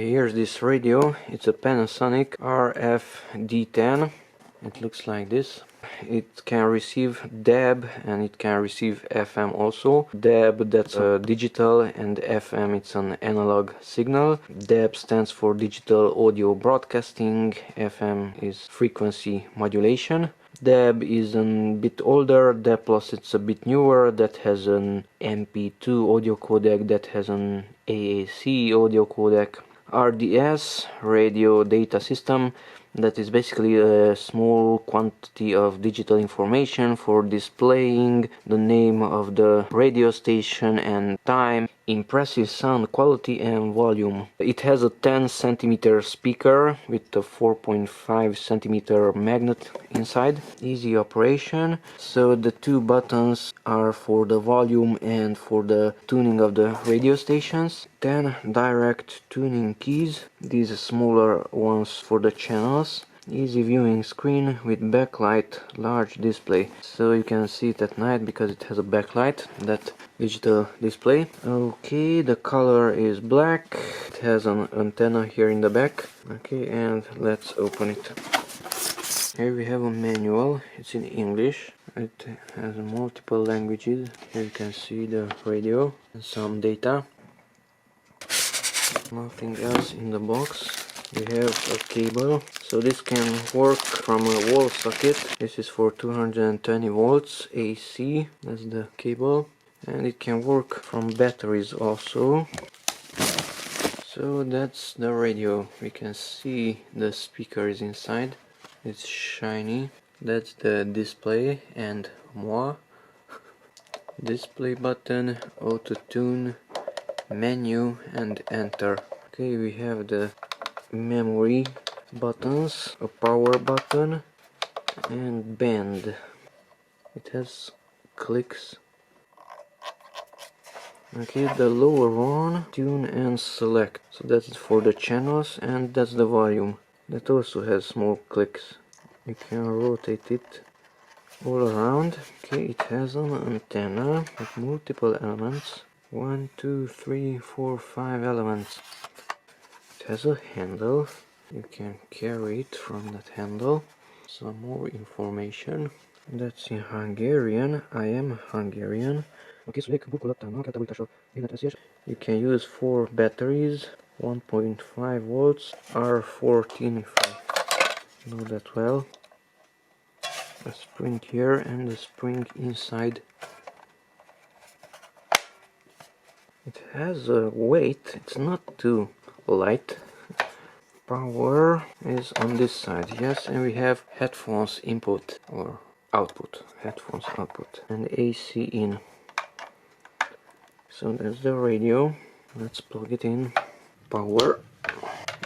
Here's this radio. It's a Panasonic RF-D10. It looks like this. It can receive DAB and it can receive FM also. DAB, that's a digital, and FM, it's an analog signal. DAB stands for digital audio broadcasting. FM is frequency modulation. DAB is a bit older. DAB Plus, it's a bit newer. That has an MP2 audio codec. That has an AAC audio codec. RDS, radio data system, that is basically a small quantity of digital information for displaying the name of the radio station and time, impressive sound quality and volume. It has a 10 cm speaker with a 4.5 cm magnet inside. Easy operation. So the two buttons are for the volume and for the tuning of the radio stations. 10 direct tuning keys, these smaller ones for the channels. Easy viewing screen with backlight, large display, so you can see it at night because it has a backlight, that digital display. Okay, the color is black. It has an antenna here in the back. Okay, and let's open it. Here we have a manual. It's in English. It has multiple languages. Here you can see the radio and some data. Nothing else in the box. We have a cable, so this can work from a wall socket. This is for 220 volts AC, that's the cable, and it can work from batteries also. So that's the radio. We can see the speakers inside. It's shiny. That's the display and more. Display button, auto tune, menu and enter. Okay, we have the memory buttons, a power button and band. It has clicks. Okay, the lower one, tune and select. So that's for the channels, and that's the volume. That also has small clicks. You can rotate it all around. Okay, it has an antenna with multiple elements. 1, 2, 3, 4, 5 elements. It has a handle. You can carry it from that handle. Some more information. That's in Hungarian. I am Hungarian. You can use 4 batteries, 1.5 volts, R14 if I know that well. A spring here and a spring inside. It has a weight, it's not too light. Power is on this side, yes, and we have headphones input or output, headphones output, and AC in. So that's the radio. Let's plug it in. Power,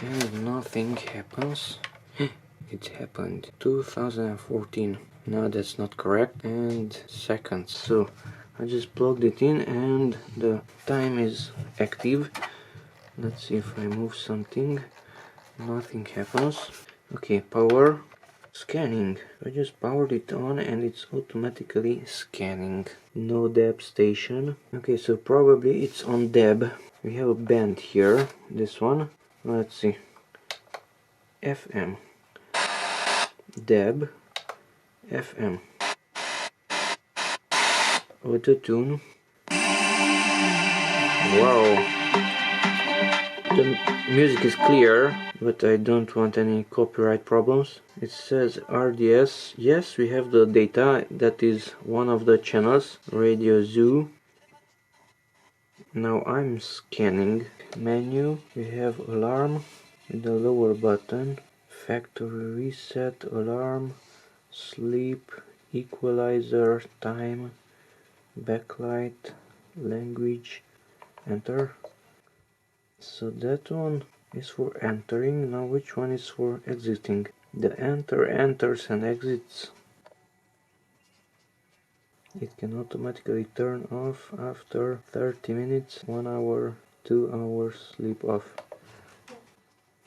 and nothing happens. It happened 2014. No, that's not correct. And seconds. So I just plugged it in and the time is active. Let's see if I move something. Nothing happens. Okay, power. Scanning. I just powered it on and it's automatically scanning. No DAB station. Okay, so probably it's on DAB. We have a band here. This one. Let's see. FM. DAB. FM. Auto tune. Wow. The music is clear, but I don't want any copyright problems. It says RDS. Yes, we have the data. That is one of the channels. Radio Zoo. Now I'm scanning. Menu. We have alarm with the lower button. Factory reset, alarm, sleep, equalizer, time, backlight, language, enter. So that one is for entering. Now which one is for exiting? The enter enters and exits. It can automatically turn off after 30 minutes, 1 hour, 2 hours, sleep off.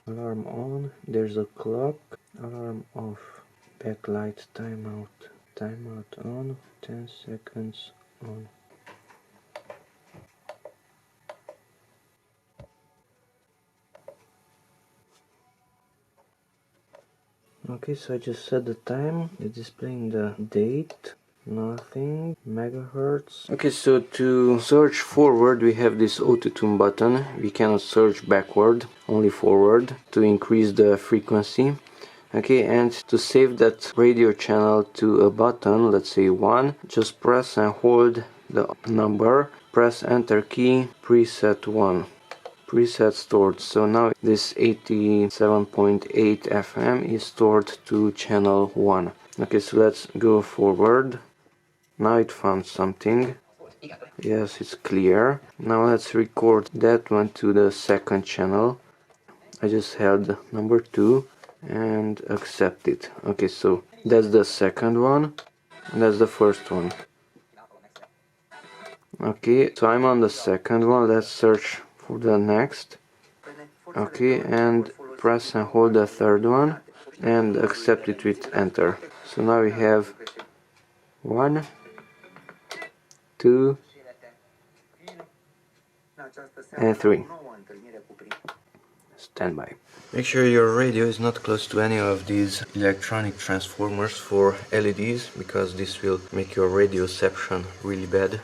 Alarm on, there's a clock. Alarm off. Backlight timeout. Timeout on, 10 seconds on. Okay, so I just set the time. It's displaying the date. Nothing. Megahertz. Okay, so to search forward we have this auto-tune button. We cannot search backward, only forward to increase the frequency. Okay, and to save that radio channel to a button, let's say 1, just press and hold the number, press enter key, preset 1. Preset stored. So now this 87.8 FM is stored to channel 1. Okay, so let's go forward. Now it found something. Yes, it's clear. Now let's record that one to the second channel. I just held number 2 and accept it. Okay, so that's the second one and that's the first one. Okay, so I'm on the second one. Let's search for the next. Okay, and press and hold the third one and accept it with enter. So now we have 1, 2 and 3. Standby. Make sure your radio is not close to any of these electronic transformers for LEDs, because this will make your radioception really bad.